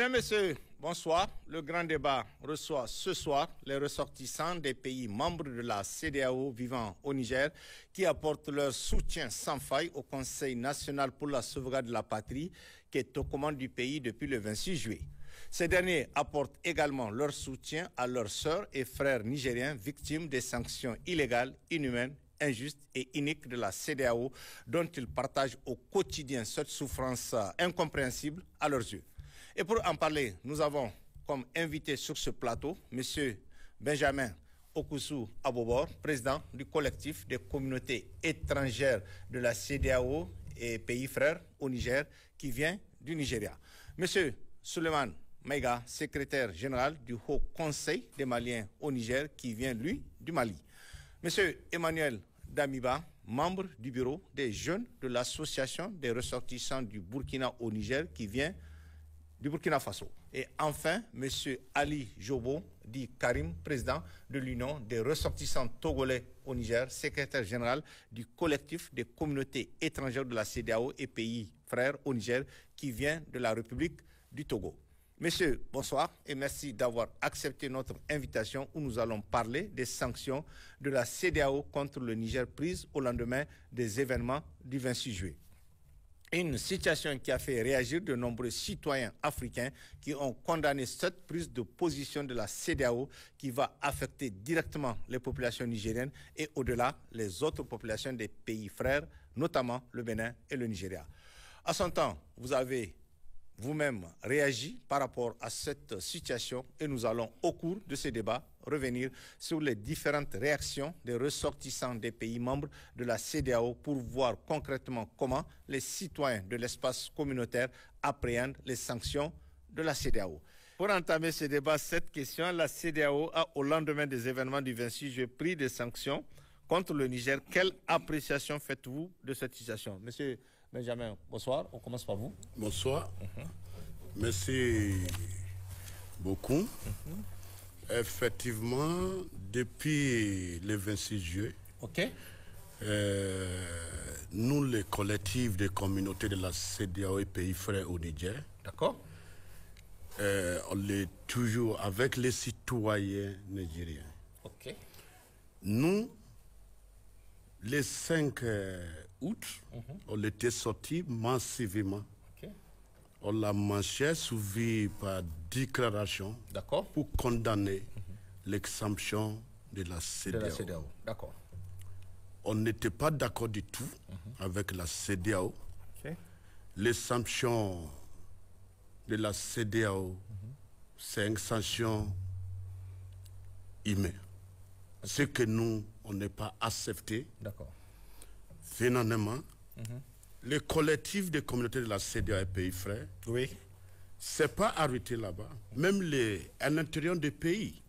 Mesdames, Messieurs, bonsoir. Le grand débat reçoit ce soir les ressortissants des pays membres de la CEDEAO vivant au Niger qui apportent leur soutien sans faille au Conseil national pour la sauvegarde de la patrie qui est aux commandes du pays depuis le 26 juillet. Ces derniers apportent également leur soutien à leurs sœurs et frères nigériens victimes des sanctions illégales, inhumaines, injuste et inique de la CEDEAO dont ils partagent au quotidien cette souffrance incompréhensible à leurs yeux. Et pour en parler, nous avons comme invité sur ce plateau M. Benjamin Okusu Abobor, président du collectif des communautés étrangères de la CEDEAO et pays frères au Niger qui vient du Nigeria. M. Suleiman Maïga, secrétaire général du Haut Conseil des Maliens au Niger qui vient, lui, du Mali. Monsieur Emmanuel Damiba, membre du bureau des jeunes de l'association des ressortissants du Burkina au Niger qui vient du Burkina Faso. Et enfin, monsieur Ali Jobo, dit Karim, président de l'Union des ressortissants togolais au Niger, secrétaire général du collectif des communautés étrangères de la CEDEAO et pays frères au Niger qui vient de la République du Togo. Messieurs, bonsoir et merci d'avoir accepté notre invitation où nous allons parler des sanctions de la CEDEAO contre le Niger prises au lendemain des événements du 26 juillet. Une situation qui a fait réagir de nombreux citoyens africains qui ont condamné cette prise de position de la CEDEAO qui va affecter directement les populations nigériennes et au-delà les autres populations des pays frères, notamment le Bénin et le Nigeria. À son temps, vous avez vous-même réagi par rapport à cette situation et nous allons au cours de ce débat revenir sur les différentes réactions des ressortissants des pays membres de la CEDEAO pour voir concrètement comment les citoyens de l'espace communautaire appréhendent les sanctions de la CEDEAO. Pour entamer ce débat, cette question, la CEDEAO a au lendemain des événements du 26 juillet pris des sanctions contre le Niger. Quelle appréciation faites-vous de cette situation? Monsieur Benjamin, bonsoir. On commence par vous. Bonsoir. Merci beaucoup. Effectivement, depuis le 26 juillet, nous, les collectifs des communautés de la CEDEAO et pays frères au Niger, on est toujours avec les citoyens nigériens. Nous, les 5 août, on était sortis massivement. On l'a marché suivi par déclaration pour condamner l'exemption de la CEDEAO. On n'était pas d'accord du tout avec la CEDEAO. Les sanctions de la CEDEAO, c'est une sanction humaine. Ce que nous, on n'est pas accepté. Finalement, le collectif des communautés de la CEDEAO et pays frères, c'est pas arrêté là-bas. Même à l'intérieur des pays.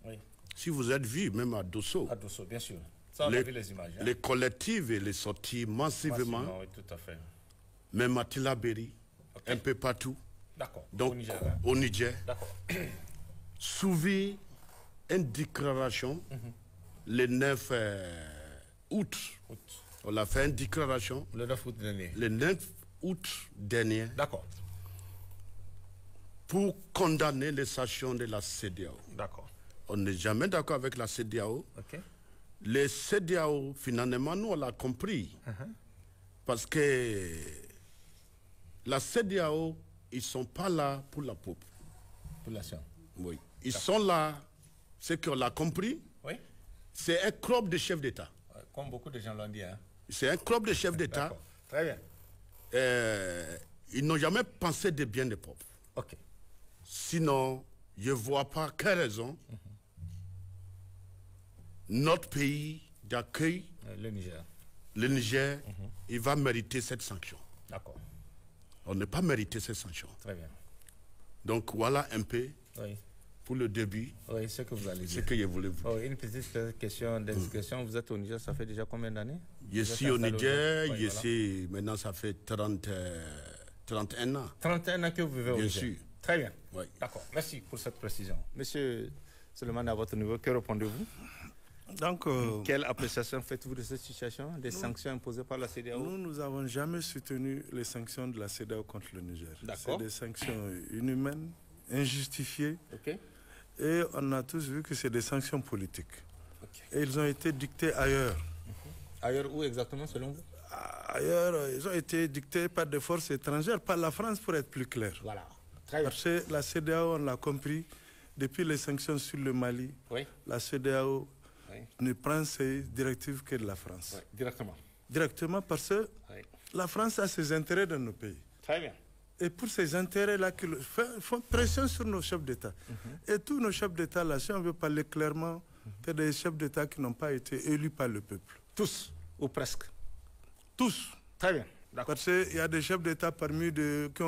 Si vous êtes vu, même à Dosso. À Dosso, bien sûr. Ça, on a vu les images. Les collectifs, ils sont sortis massivement. Oui, tout à fait. Même à Tilaberi, un peu partout. Donc, au Niger. Suivi une déclaration le 9 août. On a fait une déclaration le 9 août dernier. Le 9 août dernier. Pour condamner les sanctions de la CEDEAO. On n'est jamais d'accord avec la CEDEAO. Les CEDEAO, finalement, nous, on l'a compris. Parce que la CEDEAO, ils ne sont pas là pour la population. Oui. Ils sont là, ce qu'on l'a compris. C'est un club de chefs d'État. Comme beaucoup de gens l'ont dit. C'est un club de chefs d'État. Très bien. Ils n'ont jamais pensé de bien des peuples. Sinon, je ne vois pas quelle raison notre pays d'accueil, le Niger, il va mériter cette sanction. On n'a pas mérité cette sanction. Très bien. Donc voilà un peu pour le début. Ce que vous allez dire. Ce que je voulais vous dire. Une petite question d'inscription. Vous êtes au Niger, ça fait déjà combien d'années? Je suis au Niger, maintenant ça fait 31 ans. 31 ans que vous vivez au Niger. Bien sûr. Très bien. D'accord. Merci pour cette précision. Monsieur Suleiman, à votre niveau, que répondez-vous? Donc, quelle appréciation faites-vous de cette situation, des sanctions imposées par la CEDEAO? Nous n'avons jamais soutenu les sanctions de la CEDEAO contre le Niger. C'est des sanctions inhumaines, injustifiées. Et on a tous vu que c'est des sanctions politiques. Et ils ont été dictés ailleurs. Ailleurs où exactement, selon vous? Ailleurs, ils ont été dictés par des forces étrangères, par la France pour être plus clair. Voilà. Très bien. Parce que la CEDEAO, on l'a compris, depuis les sanctions sur le Mali, la CEDEAO ne prend ses directives que de la France. Directement. Directement parce que la France a ses intérêts dans nos pays. Très bien. Et pour ces intérêts-là, ils font pression sur nos chefs d'État. Et tous nos chefs d'État, là, si on veut parler clairement, c'est des chefs d'État qui n'ont pas été élus par le peuple. Tous, ou presque? Tous. Très bien. Parce qu'il y a des chefs d'État parmi qui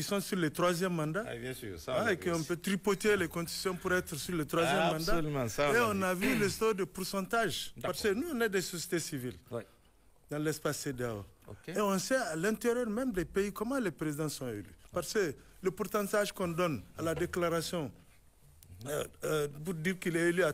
sont sur le 3e mandat. Bien sûr. Ça, et qu'on peut tripoter les conditions pour être sur le 3e mandat. Absolument. Ça, et on a vu le taux de pourcentage. Parce que nous, on est des sociétés civiles dans l'espace CEDEAO. Et on sait à l'intérieur même des pays comment les présidents sont élus. Parce que le pourcentage qu'on donne à la déclaration pour dire qu'il est élu à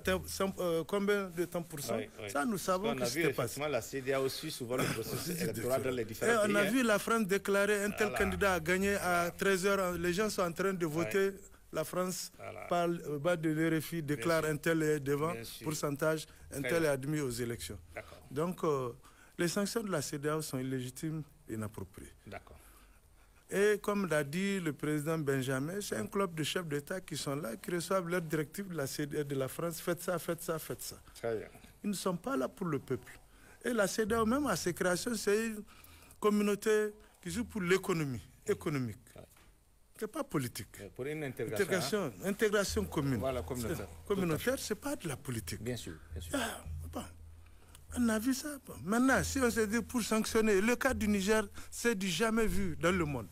combien de temps pour cent, ça nous savons que c'était passé. La CEDEAO suit souvent le processus électoral dans les différents pays. Et on a vu la France déclarer un tel candidat a gagné à 13h. Les gens sont en train de voter. La France, par le bas de l'RFI, déclare un tel est devant, pourcentage, un tel est admis aux élections. Donc, les sanctions de la CEDEAO sont illégitimes et inappropriées. D'accord. Et comme l'a dit le président Benjamin, c'est un club de chefs d'État qui sont là, qui reçoivent leurs directives de la CEDEAO, de la France, faites ça, faites ça, faites ça. Très bien. Ils ne sont pas là pour le peuple. Et la CEDEAO, même à ses créations, c'est une communauté qui joue pour l'économie, économique. Ce n'est pas politique. Pour une intégration. Intégration commune. Voilà, communautaire. Communautaire, ce n'est pas de la politique. Bien sûr, bien sûr. On a vu ça. Maintenant, si on se dit pour sanctionner, le cas du Niger, c'est du jamais vu dans le monde.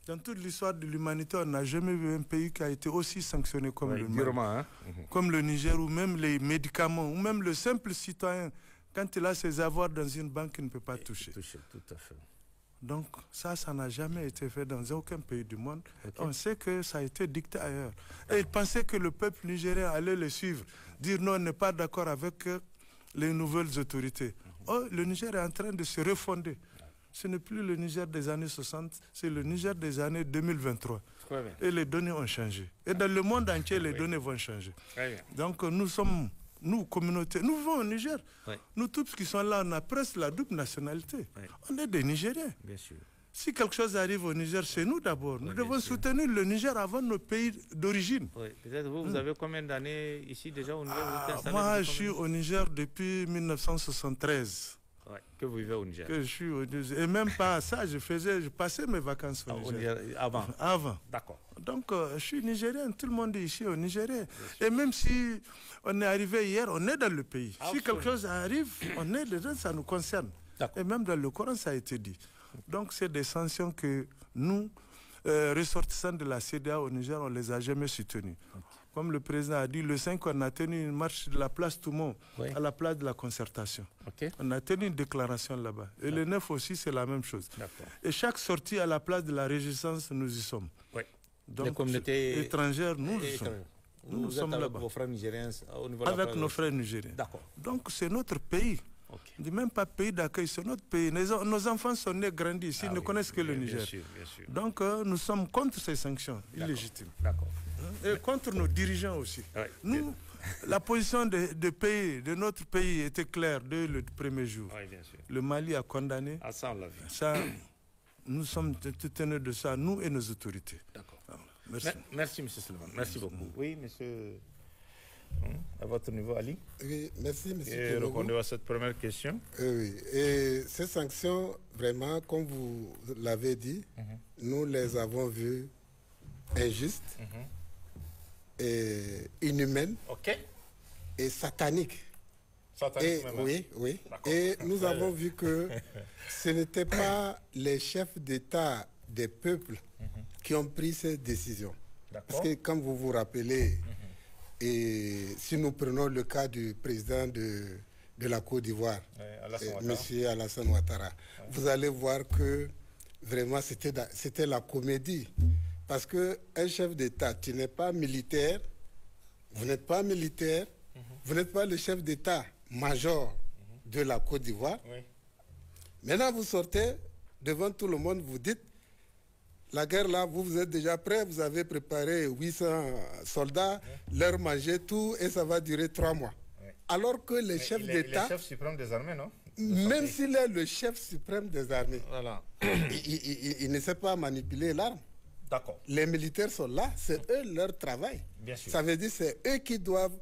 Dans toute l'histoire de l'humanité, on n'a jamais vu un pays qui a été aussi sanctionné comme le Mali, comme le Niger, ou même les médicaments, ou même le simple citoyen, quand il a ses avoirs dans une banque, il ne peut pas toucher. Tout à fait. Donc ça n'a jamais été fait dans aucun pays du monde. On sait que ça a été dicté ailleurs. Et ils pensaient que le peuple nigérien allait les suivre, dire non, on n'est pas d'accord avec les nouvelles autorités. Oh, le Niger est en train de se refonder. Ce n'est plus le Niger des années 60, c'est le Niger des années 2023. Et les données ont changé. Et dans le monde entier, les données vont changer. Donc nous, communauté, nous vivons au Niger. Nous tous qui sont là, on a presque la double nationalité. On est des Nigériens. Bien sûr. Si quelque chose arrive au Niger, c'est nous d'abord. Nous devons soutenir le Niger avant nos pays d'origine. Peut-être vous avez combien d'années ici déjà au Niger? Moi, je suis au Niger depuis 1973. Que vous vivez au Niger? Que je suis au Niger. Et même pas ça, je passais mes vacances au Niger. Avant. D'accord. Donc, je suis nigérien, tout le monde est ici au Nigeria. Et même si on est arrivé hier, on est dans le pays. Si quelque chose arrive, on est dedans, ça nous concerne. Et même dans le Coran, ça a été dit. Donc, c'est des sanctions que nous, ressortissants de la CEDEAO au Niger, on ne les a jamais soutenues. Comme le président a dit, le 5, on a tenu une marche de la place Toumont à la place de la concertation. On a tenu une déclaration là-bas. Et le 9 aussi, c'est la même chose. Et chaque sortie à la place de la Résistance, nous y sommes. Donc, les communautés étrangères, nous sommes. Nous sommes là-bas. Vos frères nigériens au niveau avec nos frères nigériens. Donc, c'est notre pays. On ne dit même pas pays d'accueil, c'est notre pays. Nos enfants sont nés, grandis ici, ils ne connaissent que le Niger. Bien sûr. Donc, nous sommes contre ces sanctions illégitimes. Et contre nos dirigeants aussi. Nous, la position de notre pays était claire dès le premier jour. Le Mali a condamné. Ça, on l'a vu. Ça, nous sommes tenus de ça, nous et nos autorités. D'accord. Merci, M. Suleiman. Merci beaucoup. Oui, monsieur. À votre niveau, Ali. Oui, merci, M. Et répondez à cette première question. Oui, et ces sanctions, vraiment, comme vous l'avez dit, nous les avons vues injustes, et inhumaines, et sataniques. Oui. Et nous avons vu que ce n'étaient pas les chefs d'État des peuples qui ont pris ces décisions. Parce que, comme vous vous rappelez, et si nous prenons le cas du président de la Côte d'Ivoire, M. Alassane Ouattara, vous allez voir que vraiment c'était la comédie. Parce qu'un chef d'État, tu n'es pas militaire, vous n'êtes pas militaire, vous n'êtes pas le chef d'État-major de la Côte d'Ivoire. Maintenant, vous sortez devant tout le monde, vous dites La guerre là, vous êtes déjà prêts, vous avez préparé 800 soldats, leur manger, tout, et ça va durer 3 mois. Alors que les chefs d'État... Le chef suprême des armées, non? Même s'il est le chef suprême des armées, voilà. il ne sait pas manipuler l'arme. D'accord. Les militaires sont là, c'est eux leur travail. Bien sûr. Ça veut dire que c'est eux qui doivent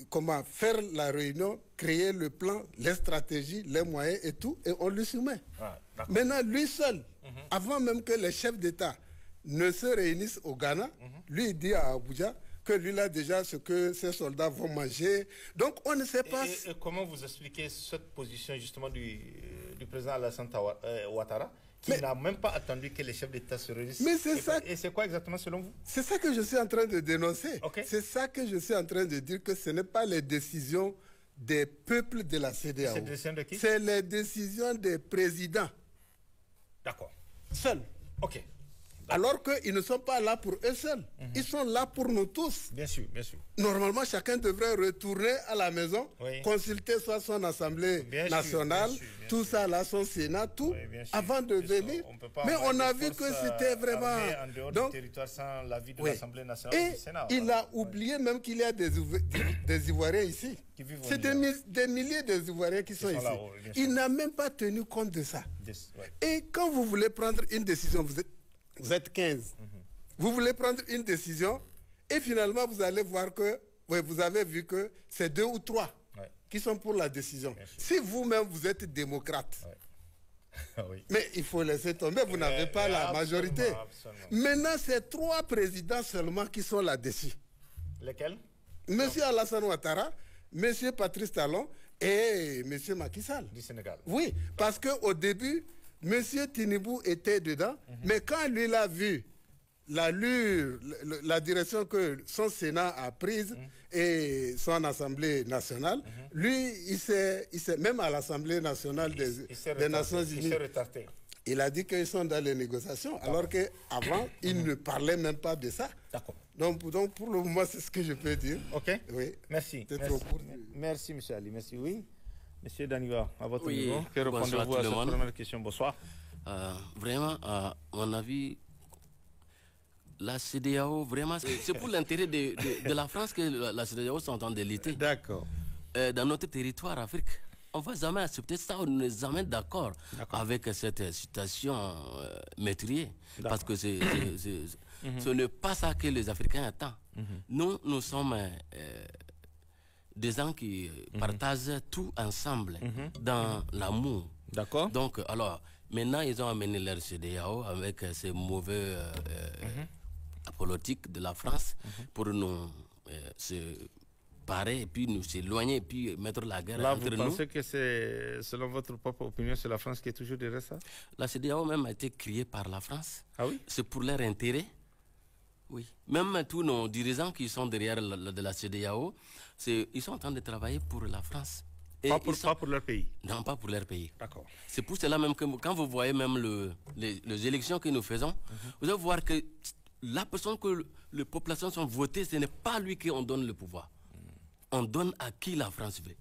comment faire la réunion, créer le plan, les stratégies, les moyens et tout, et on lui soumet. Ah, maintenant, lui seul, avant même que les chefs d'État ne se réunissent au Ghana, lui il dit à Abuja que lui là déjà ce que ses soldats vont manger. Donc on ne sait pas... Et comment vous expliquez cette position justement du président Alassane Ouattara, qui n'a même pas attendu que les chefs d'État se réunissent? Mais c'est ça. Et c'est quoi exactement selon vous? C'est ça que je suis en train de dénoncer. Okay. C'est ça que je suis en train de dire, que ce n'est pas les décisions des peuples de la CEDEAO. C'est les décisions de qui? C'est les décisions des présidents. D'accord. Seuls. Ok. Alors qu'ils ne sont pas là pour eux seuls. Ils sont là pour nous tous. Bien sûr, bien sûr. Normalement, chacun devrait retourner à la maison, consulter soit son Assemblée nationale, tout ça là, son Sénat, tout, avant de venir. Mais on a vu que c'était vraiment... En dehors du territoire sans l'avis de l'Assemblée nationale et du Sénat. Il a oublié même qu'il y a des Ivoiriens ici. C'est des milliers d'Ivoiriens qui sont ici. Il n'a même pas tenu compte de ça. Et quand vous voulez prendre une décision, vous êtes 15. Vous voulez prendre une décision et finalement vous allez voir que, vous avez vu que c'est 2 ou 3 qui sont pour la décision. Si vous-même vous êtes démocrate, mais il faut laisser tomber, vous n'avez pas la majorité. Maintenant, c'est 3 présidents seulement qui sont là-dessus. Lesquels? Monsieur Alassane Ouattara, Monsieur Patrice Talon et Monsieur Macky Sall. Du Sénégal. Oui, parce qu'au début, Monsieur Tinibou était dedans, mais quand lui l'a vu, l'allure, la direction que son Sénat a prise et son Assemblée nationale, lui, il s'est, même à l'Assemblée nationale des Nations Unies, il a dit qu'ils sont dans les négociations, alors qu'avant, il ne parlait même pas de ça. D'accord. Donc, pour le moment, c'est ce que je peux dire. Ok. Oui. Merci. Merci, M. Ali. Merci. Oui. Monsieur Daniwa, à votre niveau, que répondez-vous à cette première question? Bonsoir. Vraiment, à mon avis, la CEDEAO, vraiment, c'est pour l'intérêt de la France que la CEDEAO sont en train de lutter. D'accord. Dans notre territoire, Afrique, on ne va jamais accepter ça, on n'est jamais d'accord avec cette situation maîtrisée. Parce que ce n'est pas ça que les Africains attendent. Nous sommes... des gens qui partagent tout ensemble dans l'amour. D'accord. Donc, alors, maintenant, ils ont amené leur CEDEAO avec ces mauvais politiques de la France pour nous séparer et puis nous éloigner et puis mettre la guerre entre nous. Là, vous pensez que c'est, selon votre propre opinion, c'est la France qui est toujours derrière ça? La CEDEAO même a été créée par la France. Ah oui? C'est pour leur intérêt. Oui. Même tous nos dirigeants qui sont derrière de la CEDEAO, ils sont en train de travailler pour la France. Et pas pour leur pays? Non, pas pour leur pays. D'accord. C'est pour cela même que quand vous voyez même les élections que nous faisons, vous allez voir que la personne que les populations sont votées, ce n'est pas lui qu'on donne le pouvoir. On donne à qui la France veut.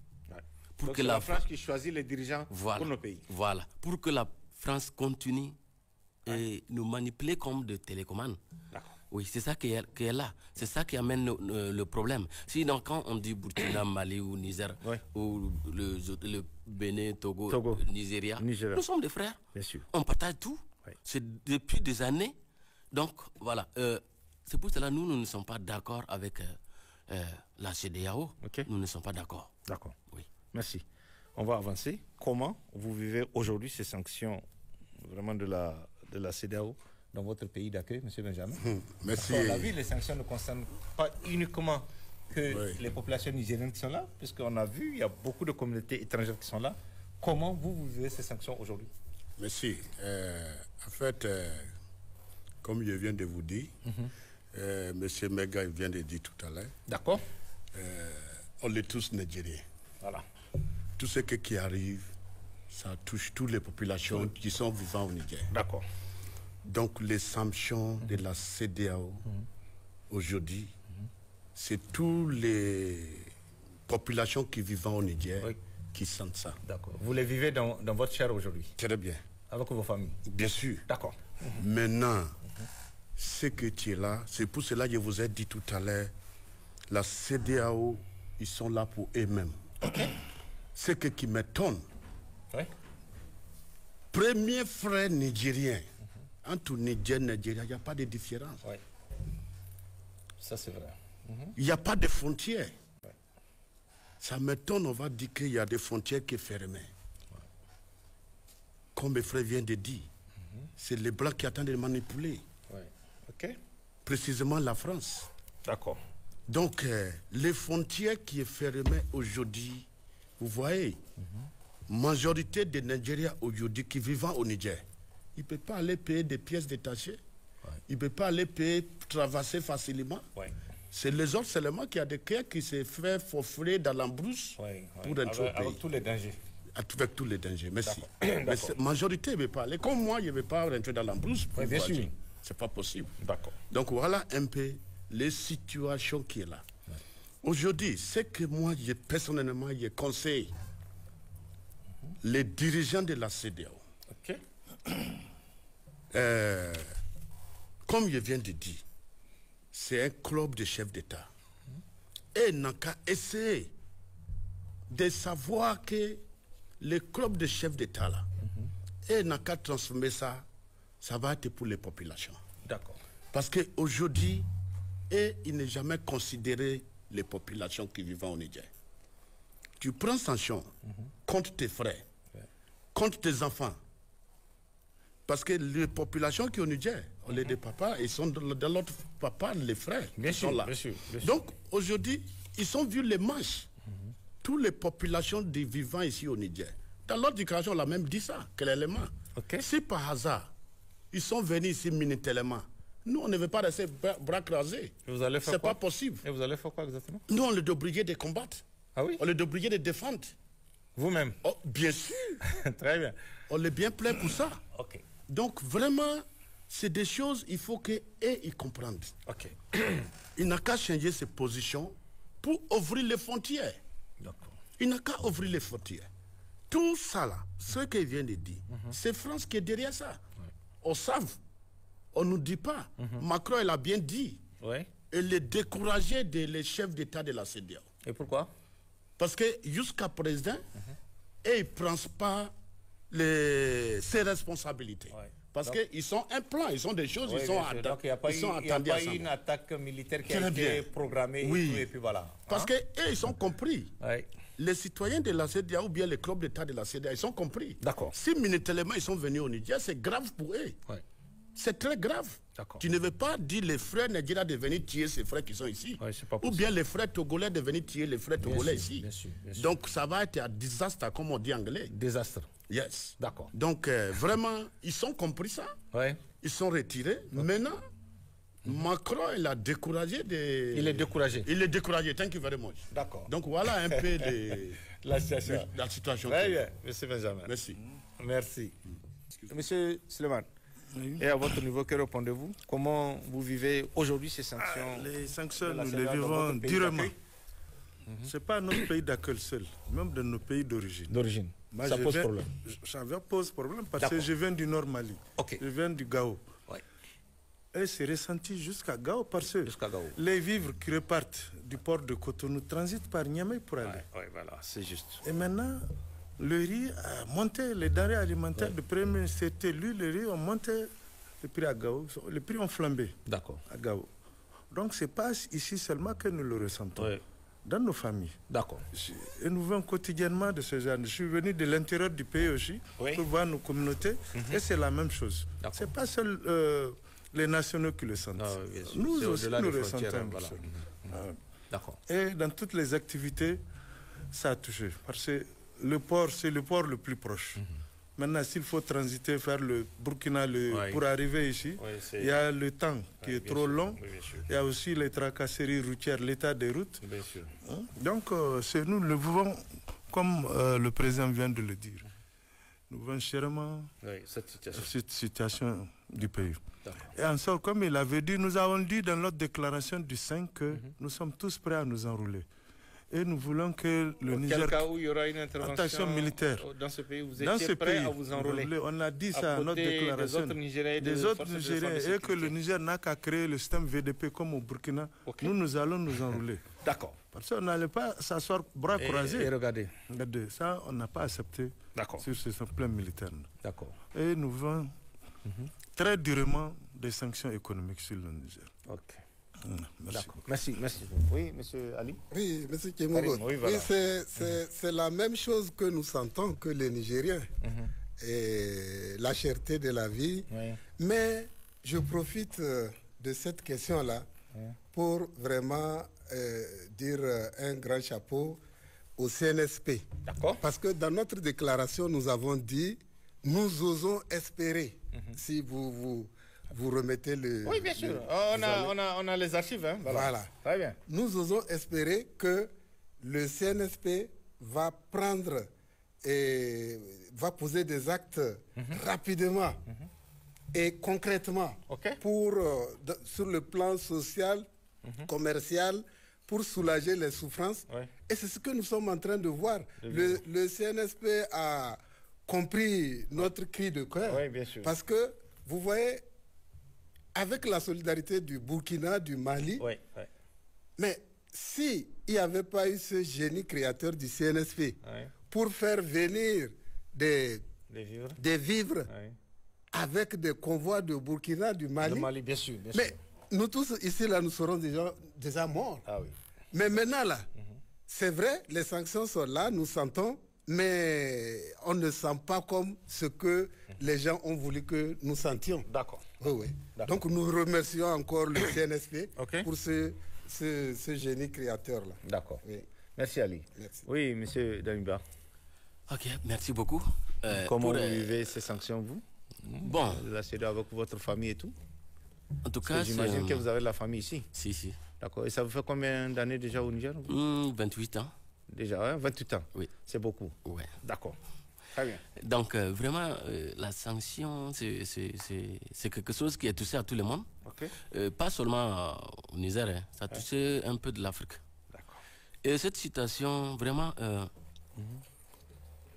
Pour que la France qui choisit les dirigeants pour nos pays. Voilà. Pour que la France continue et nous manipuler comme de télécommandes. D'accord. Oui, c'est ça qui est là. C'est ça qui amène le problème. Sinon, quand on dit Burkina, Mali ou Niger, ou le Bénin, Togo. Nigeria, nous sommes des frères. Bien sûr. On partage tout. Oui. C'est depuis des années. Donc, voilà. C'est pour cela que nous ne sommes pas d'accord avec la CEDEAO. Okay. Nous ne sommes pas d'accord. D'accord. Oui. Merci. On va avancer. Comment vous vivez aujourd'hui ces sanctions vraiment de la CEDEAO dans votre pays d'accueil, M. Benjamin? Merci. On l'a vu, les sanctions ne concernent pas uniquement que les populations nigériennes qui sont là, puisqu'on a vu, il y a beaucoup de communautés étrangères qui sont là. Comment vous vivez ces sanctions aujourd'hui? Merci. En fait, comme je viens de vous dire, M. Mega vient de dire tout à l'heure. D'accord. On est tous nigériens. Voilà. Tout ce qui arrive, ça touche toutes les populations qui sont vivantes au Niger. D'accord. Donc les sanctions de la CEDEAO aujourd'hui, c'est toutes les populations qui vivent au Niger qui sentent ça. D'accord. Vous les vivez dans votre chair aujourd'hui? Très bien. Avec vos familles? Bien sûr. D'accord. Maintenant, ce que tu es là, c'est pour cela que je vous ai dit tout à l'heure, la CEDEAO, ils sont là pour eux-mêmes. Ce qui m'étonne, premier frère nigérien, entre Niger et Nigeria, il n'y a pas de différence. Ça, c'est vrai. Il n'y a pas de frontières. Ça m'étonne, on va dire qu'il y a des frontières qui sont fermées. Comme mes frères viennent de dire, c'est les Blancs qui attendent de manipuler. Précisément la France. D'accord. Donc, les frontières qui sont fermées aujourd'hui, vous voyez, majorité des Nigériens aujourd'hui qui vivent au Niger, ils ne peuvent pas aller payer des pièces détachées. Ils ne peuvent pas aller payer, traverser facilement. C'est les autres seulement qui a des cas qui se fait faufrer dans l'embrousse pour entrer au pays. Avec tous les dangers. Avec tous les dangers, merci. Mais la majorité ne veut pas aller. Comme moi, je ne vais pas rentrer dans l'embrousse pour voyager. Ce n'est pas possible. Donc voilà un peu les situations qui sont là. Aujourd'hui, ce que moi, personnellement, je conseille les dirigeants de la CEDEAO. Comme je viens de dire, c'est un club de chefs d'État. Et n'a qu'à essayer de savoir que le club de chefs d'État là, et n'a qu'à transformer ça, ça va être pour les populations. D'accord. Parce qu'aujourd'hui, il n'est jamais considéré les populations qui vivent au Niger. Tu prends sanction contre tes frères, contre tes enfants. Parce que les populations qui sont au Niger, les deux papas, ils sont dans l'autre papa, les frères. Bien sûr, là. Bien sûr. Donc, aujourd'hui, ils ont vu les manches. Toutes les populations des vivants ici au Niger. Dans l'autre déclaration, on a même dit ça, clairement. Si par hasard, ils sont venus ici militairement, nous, on ne veut pas rester bras croisés. C'est pas possible. Et vous allez faire quoi exactement? Nous, on est obligé de combattre. Ah oui? On est obligé de défendre. Vous-même? Oh, bien sûr. Très bien. On est bien plein pour ça. Donc, vraiment, c'est des choses, il faut qu'ils comprennent. Il n'a qu'à changer ses positions pour ouvrir les frontières. Il n'a qu'à ouvrir les frontières. Tout ça, là, ce qu'il vient de dire, c'est France qui est derrière ça. On savent. On ne nous dit pas. Macron, il a bien dit. Il est découragé des chefs d'État de la CEDEAO. Et pourquoi? Parce que jusqu'à présent, ils ne prennent pas ses responsabilités. Parce qu'ils sont un plan, ils sont des choses, ils sont attendus. Donc il n'y a pas eu une attaque militaire qui a été programmée et puis voilà. Parce qu'ils sont compris. Les citoyens de la CEDEAO ou bien les clubs d'État de la CEDEAO, ils sont compris. Si militairement ils sont venus au Niger, c'est grave pour eux. C'est très grave. Tu ne veux pas dire les frères nigériens de venir tuer ces frères qui sont ici. Ou bien les frères togolais de venir tuer les frères togolais ici. Bien sûr. Donc ça va être un désastre, comme on dit en anglais. Désastre. Yes. D'accord. Donc vraiment, ils ont compris ça. Ils sont retirés. Maintenant, Macron, il a découragé des... Il est découragé. Il est découragé. Thank you very much. D'accord. Donc voilà un peu la situation. La situation. Très bien, Monsieur Benjamin. Merci. Merci. Monsieur Suleiman, et à votre niveau, que répondez-vous? Comment vous vivez aujourd'hui ces sanctions? Les sanctions, nous les vivons durement. Ce n'est pas notre pays d'accueil seul, même de nos pays d'origine. Ça pose problème. Ça pose problème parce que je viens du Nord Mali. Je viens du Gao. Et c'est ressenti jusqu'à Gao parce que les vivres qui repartent du port de Cotonou transitent par Niamey pour aller. Voilà, c'est juste. Et maintenant, le riz a monté, les denrées alimentaires de premier, c'était lui, le riz, ont monté le prix à Gao. Les prix ont flambé à Gao. Donc ce n'est pas ici seulement que nous le ressentons. Dans nos familles. Et nous vivons quotidiennement de ce genre. Je suis venu de l'intérieur du pays aussi pour voir nos communautés et c'est la même chose. Ce n'est pas seul les nationaux qui le sentent. Nous aussi, nous ressentons. Et dans toutes les activités, ça a touché. Parce que le port, c'est le port le plus proche. Maintenant, s'il faut transiter, faire le Burkina pour arriver ici, il y a le temps qui est trop long. Il y a aussi les tracasseries routières, l'état des routes. Donc, nous le vivons comme le président vient de le dire. Nous vivons chèrement cette situation du pays. Et en sort, comme il avait dit, nous avons dit dans notre déclaration du 5 que nous sommes tous prêts à nous enrouler. Et nous voulons que le Niger... Quel cas où il y aura une intervention militaire dans ce pays, vous étiez prêt à vous enrôler? On a dit ça à notre déclaration. Des autres Nigériens et que le Niger n'a qu'à créer le système VDP comme au Burkina. Nous allons nous enrôler. D'accord. Parce qu'on n'allait pas s'asseoir bras croisés. Et regardez. Ça, on n'a pas accepté sur ce plan militaire. D'accord. Et nous voulons très durement des sanctions économiques sur le Niger. Ok. Merci. Merci. Oui, monsieur Ali. Oui, monsieur Kemogo. Oui, voilà. C'est la même chose que nous sentons que les Nigériens. Et la cherté de la vie. Mais je profite de cette question-là pour vraiment dire un grand chapeau au CNSP. D'accord. Parce que dans notre déclaration, nous avons dit, nous osons espérer, si vous remettez le... Oui, bien sûr. On a les archives. Hein. Voilà. Très bien. Nous osons espérer que le CNSP va prendre et va poser des actes rapidement et concrètement pour, sur le plan social, commercial, pour soulager les souffrances. Et c'est ce que nous sommes en train de voir. Le CNSP a compris notre cri de cœur. Oui, bien sûr. Parce que, vous voyez, avec la solidarité du Burkina, du Mali, mais s'il n'y avait pas eu ce génie créateur du CNSP pour faire venir des vivres avec des convois de Burkina, du Mali, bien sûr. Mais nous tous ici, là, nous serons déjà morts. Mais maintenant, là, c'est vrai, les sanctions sont là, nous sentons, mais on ne sent pas comme ce que les gens ont voulu que nous sentions. D'accord. Oui. Donc nous remercions encore le CNSP pour ce génie créateur-là. D'accord. Oui. Merci Ali. Merci. Oui, monsieur Damiba. Ok, merci beaucoup. Comment vous vivez ces sanctions, vous? Bon. La CEDEAO avec votre famille et tout? En tout cas, j'imagine que vous avez de la famille ici. Si. D'accord. Et ça vous fait combien d'années déjà au Niger? 28 ans. Déjà, 28 ans? Oui. C'est beaucoup? Oui. D'accord. Très bien. Donc, vraiment, la sanction, c'est quelque chose qui a touché à tout le monde. Pas seulement au Niger, ça a touché un peu de l'Afrique. D'accord. Et cette situation, vraiment,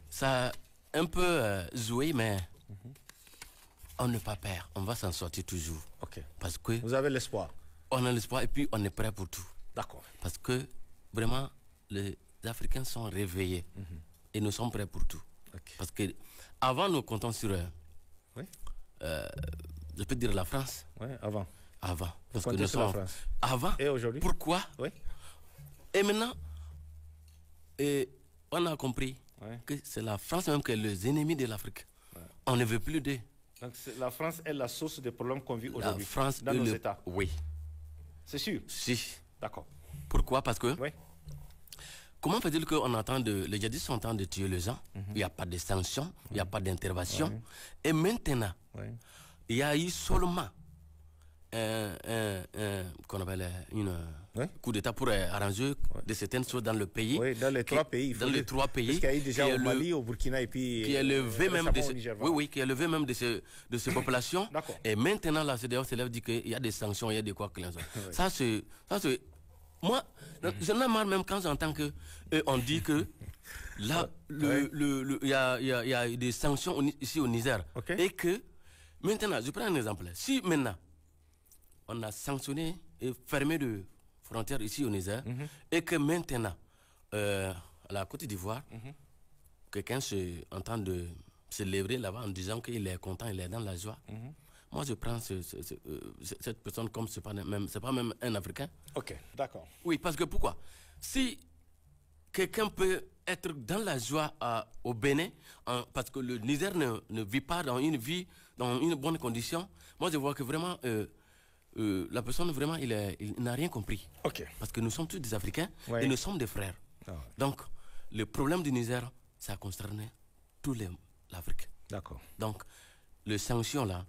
ça a un peu joué, mais on n'est pas peur. On va s'en sortir toujours. Parce que vous avez l'espoir? On a l'espoir et puis on est prêt pour tout. D'accord. Parce que, vraiment, les Africains sont réveillés et nous sommes prêts pour tout. Parce que avant nous comptons sur je peux dire la France. Avant. Parce que nous sommes la France. Avant. Et aujourd'hui? Pourquoi? Et maintenant, on a compris que c'est la France même qui est les ennemis de l'Afrique. On ne veut plus d'eux. Donc la France est la source des problèmes qu'on vit aujourd'hui dans nos États. Oui. C'est sûr? Si. D'accord. Pourquoi? Parce que comment fait-il qu'on entend les djihadistes sont en train de tuer les gens? Il n'y a pas de sanctions, il n'y a pas d'intervention. Et maintenant, il y a eu seulement qu'on appelle un coup d'État pour arranger de certaines choses dans le pays. Dans les trois pays. Dans les trois pays. Parce qu'il y a eu déjà au Mali, au Burkina et puis qui est levé même qui est levé même de ces populations. Et maintenant, la CEDEAO se lève dit qu'il y a des sanctions, il y a des quoi que ça c'est moi, j'en ai marre même quand j'entends que on dit que là, il y a des sanctions ici au Niger. Et que maintenant, je prends un exemple. Si maintenant on a sanctionné et fermé de frontières ici au Niger, et que maintenant à la Côte d'Ivoire, quelqu'un est en train de se lever là-bas en disant qu'il est content, il est dans la joie. Moi, je prends cette personne comme c'est pas même un Africain. Ok, d'accord. Oui, parce que pourquoi? Si quelqu'un peut être dans la joie au Bénin, parce que le Niger ne vit pas dans une bonne condition, moi je vois que vraiment la personne vraiment il n'a rien compris. Parce que nous sommes tous des Africains et nous sommes des frères. Donc le problème du Niger, ça concerne toute l'Afrique. D'accord. Donc les sanctions là,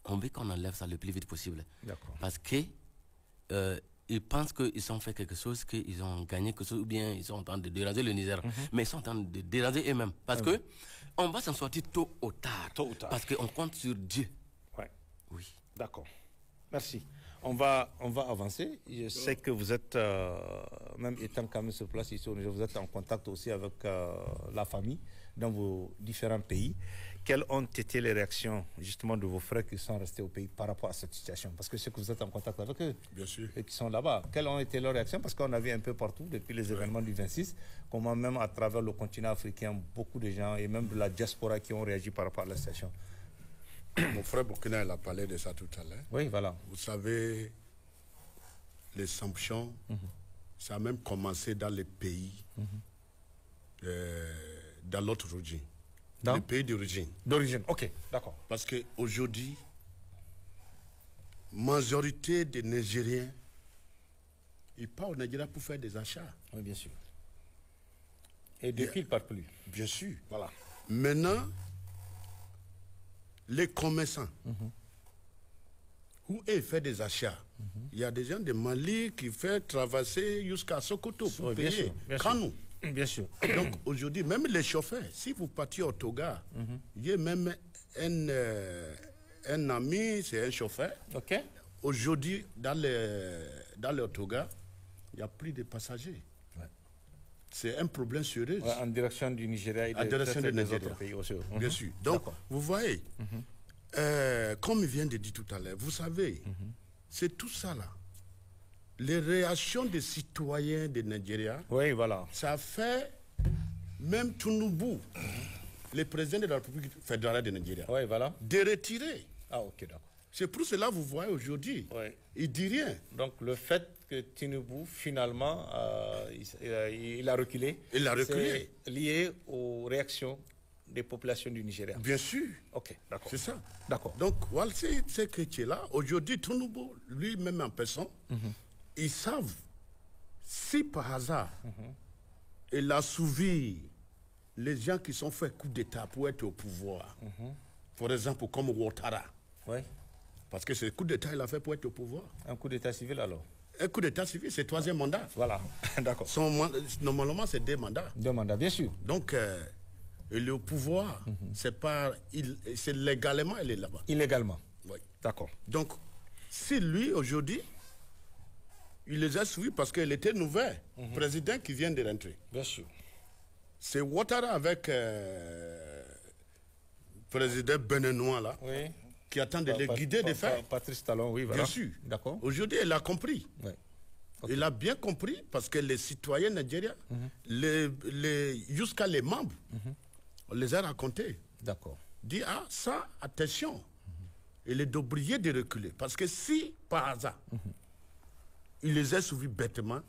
on veut qu'on enlève ça le plus vite possible. Parce que ils pensent qu'ils ont fait quelque chose, qu'ils ont gagné quelque chose, ou bien ils sont en train de déranger le Niger. Mais ils sont en train de déranger eux-mêmes. Parce que on va s'en sortir tôt ou tard. Parce qu'on compte sur Dieu. Oui. D'accord. Merci. On va avancer. Je sais que vous êtes, même étant quand même sur place ici au Niger, vous êtes en contact aussi avec la famille dans vos différents pays. Quelles ont été les réactions justement de vos frères qui sont restés au pays par rapport à cette situation? Parce que c'est que vous êtes en contact avec eux. Bien sûr. Et qui sont là-bas. Quelles ont été leurs réactions? Parce qu'on a vu un peu partout depuis les événements du 26, comment même à travers le continent africain, beaucoup de gens et même de la diaspora qui ont réagi par rapport à la situation. Mon frère Burkina, il a parlé de ça tout à l'heure. Oui, voilà. Vous savez, les sanctions, ça a même commencé dans les pays, dans l'autre origine. Les pays d'origine. D'origine, ok, d'accord. Parce qu'aujourd'hui, majorité des Nigériens, ils partent au Nigeria pour faire des achats. Oui, bien sûr. Et depuis, ils ne partent plus. Bien sûr. Voilà. Maintenant, les commerçants, où ils font des achats, il y a des gens de Mali qui font traverser jusqu'à Sokoto pour payer. Kanou. Bien sûr. Donc aujourd'hui, même les chauffeurs, si vous partiez au Toga, il y a même un ami, c'est un chauffeur. Ok. Aujourd'hui, dans le Toga, il n'y a plus de passagers. Ouais. C'est un problème sérieux. Ouais, en direction du Nigeria et des autres pays aussi. Bien sûr. Donc, vous voyez, comme il vient de dire tout à l'heure, vous savez, c'est tout ça là. Les réactions des citoyens de Nigeria, oui, voilà. Ça fait même Tinubu, le président de la République fédérale de Nigeria, oui, voilà. de retirer. Ah, ok, d'accord. C'est pour cela que vous voyez aujourd'hui, il ne dit rien. Donc le fait que Tinubu, finalement, il a reculé, c'est lié aux réactions des populations du Nigeria. Bien sûr. Ok, d'accord. C'est ça. D'accord. Donc, voilà, c'est que tu es là. Aujourd'hui, Tinubu, lui-même en personne, ils savent, si par hasard, il a suivi les gens qui sont fait coup d'État pour être au pouvoir, par exemple, comme Ouattara. Oui. Parce que ce coup d'État, il a fait pour être au pouvoir. Un coup d'État civil alors? Un coup d'État civil, c'est troisième mandat. Voilà, d'accord. Normalement, c'est 2 mandats. 2 mandats, bien sûr. Donc, il est au pouvoir, c'est légalement, il est là-bas. Illégalement? Oui. D'accord. Donc, si lui, aujourd'hui, il les a suivis parce qu'il était nouvel président qui vient de rentrer. Bien sûr. C'est Ouattara avec président béninois là, qui attend de les guider de faire. Patrice Talon, oui, voilà. Bien sûr. D'accord. Aujourd'hui, il a compris. Oui. Okay. Il a bien compris parce que les citoyens nigériens, jusqu'à les membres, on les a racontés. D'accord. Dit, ça, attention, il est d'oublier de reculer. Parce que si, par hasard, il les a suivis bêtement,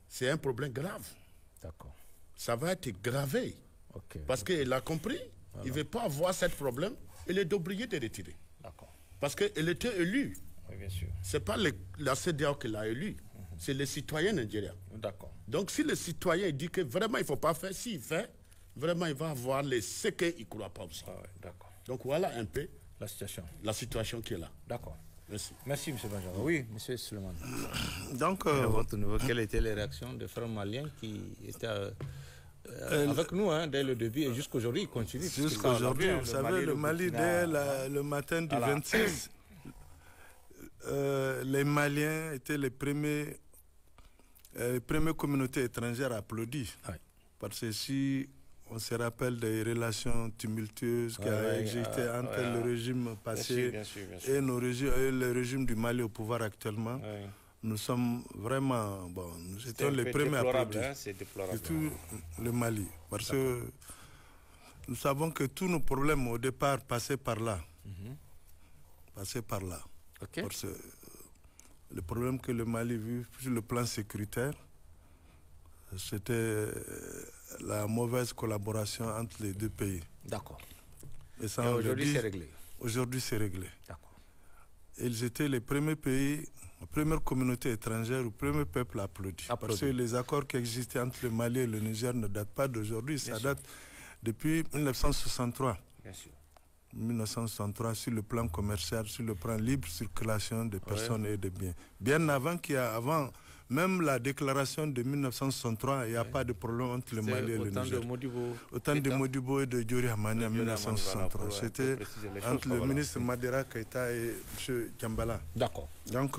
c'est un problème grave. D'accord. Ça va être gravé. Okay. Parce qu'il a compris, il ne veut pas avoir ce problème, il est d'oublier de retirer. D'accord. Parce qu'il était élu. Oui, bien sûr. Ce n'est pas la CEDEAO qui l'a élu, c'est les citoyens nigériens. D'accord. Donc si le citoyen dit que vraiment il ne faut pas faire, s'il fait, vraiment il va avoir ce qu'il ne croit pas aussi. D'accord. Donc voilà un peu la situation qui est là. D'accord. Merci. Merci, M. Benjamin. Oui, M. Suleiman. Donc, votre niveau, quelles étaient les réactions des frères maliens qui étaient avec nous dès le début et jusqu'à aujourd'hui, ils continuent. Jusqu'à aujourd'hui, vous savez, le Mali, dès le matin du 26, les Maliens étaient les premières communautés étrangères applaudies. Oui. Parce que si on se rappelle des relations tumultueuses qui ont existé entre le régime passé et le régime du Mali au pouvoir actuellement, nous sommes vraiment, nous étions les premiers à applaudir. C'est déplorable. Surtout le Mali. Parce que nous savons que tous nos problèmes au départ passaient par là. Passaient par là. Okay. Parce que le problème que le Mali vit sur le plan sécuritaire, c'était la mauvaise collaboration entre les deux pays. D'accord. Et aujourd'hui, c'est réglé. Aujourd'hui, c'est réglé. D'accord. Ils étaient les premiers pays, la première communauté étrangère, le premier peuple applaudi. Parce que les accords qui existaient entre le Mali et le Niger ne datent pas d'aujourd'hui, ça date depuis 1963. Bien sûr. 1963 sur le plan commercial, sur le plan libre circulation des personnes et des biens. Bien avant Même la déclaration de 1963, il n'y a pas de problème entre le Mali et le Niger. Autant de Modibo et de Diori Hamani en 1963. C'était entre le ministre Madera Keïta et M. Kambala. D'accord. Donc,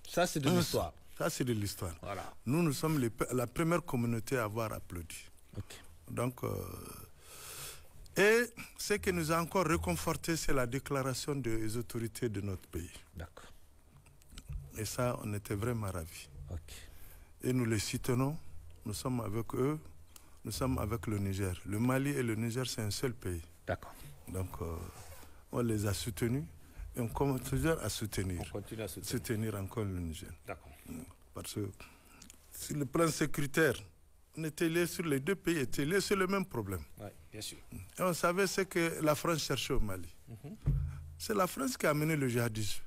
ça, c'est de l'histoire. Ça, c'est de l'histoire. Voilà. Nous sommes la première communauté à avoir applaudi. Okay. Donc, et ce qui nous a encore réconforté, c'est la déclaration des autorités de notre pays. D'accord. Et ça, on était vraiment ravis. Okay. Et nous les soutenons. Nous sommes avec eux. Nous sommes avec le Niger. Le Mali et le Niger, c'est un seul pays. D'accord. Donc, on les a soutenus. Et on continue à soutenir. On continue à soutenir encore le Niger. D'accord. Parce que sur le plan sécuritaire, on était liés sur les deux pays, étaient liés sur le même problème. Oui, bien sûr. Et on savait ce que la France cherchait au Mali. C'est la France qui a amené le djihadisme.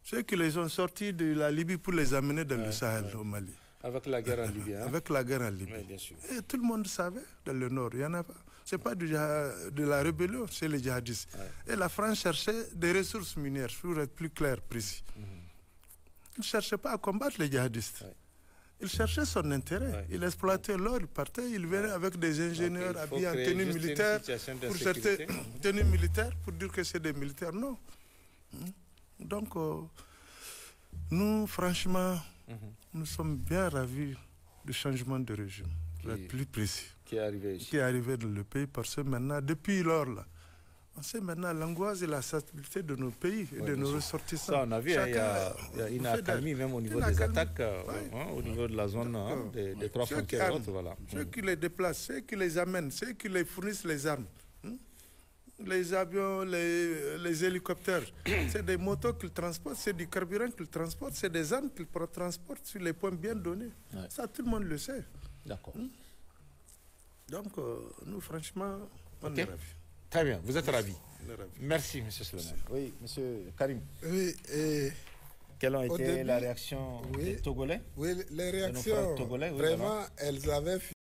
Ceux qui les ont sortis de la Libye pour les amener dans le Sahel, au Mali. Avec la guerre en Libye. Hein? Avec la guerre en Libye. Oui, bien sûr. Et tout le monde savait, dans le Nord, il n'y en a pas. Ce n'est pas de la rébellion, c'est les djihadistes. Ouais. Et la France cherchait des ressources minières, pour être plus clair, précis. Il ne cherchait pas à combattre les djihadistes. Ouais. Il cherchait son intérêt. Ouais. Il exploitait l'or, il partait, il venait avec des ingénieurs habillés en tenue militaire, pour certaines tenues militaires, pour dire que c'est des militaires. Non. Donc, nous, franchement, nous sommes bien ravis du changement de régime, pour être plus précis. Qui est arrivé ici. Qui est arrivé dans le pays, parce que maintenant, depuis lors, là, on sait maintenant l'angoisse et la stabilité de nos pays et de nos ressortissants. Ça, on a vu, il y a une accalmie même au niveau des attaques, au niveau de la zone des trois frontières. Voilà. Ceux qui les déplacent, ceux qui les amènent, ceux qui les fournissent les armes, les avions, les hélicoptères, c'est des motos qu'ils transportent, c'est du carburant qu'ils transportent, c'est des armes qu'ils transportent sur les points bien donnés. Ouais. Ça, tout le monde le sait. D'accord. Donc, nous, franchement, on est ravis. Très bien, vous êtes ravis. Merci, M. Souleymane. Oui, M. Karim. Oui, quelles ont été la réaction des Togolais? Oui, les réactions, vraiment, elles avaient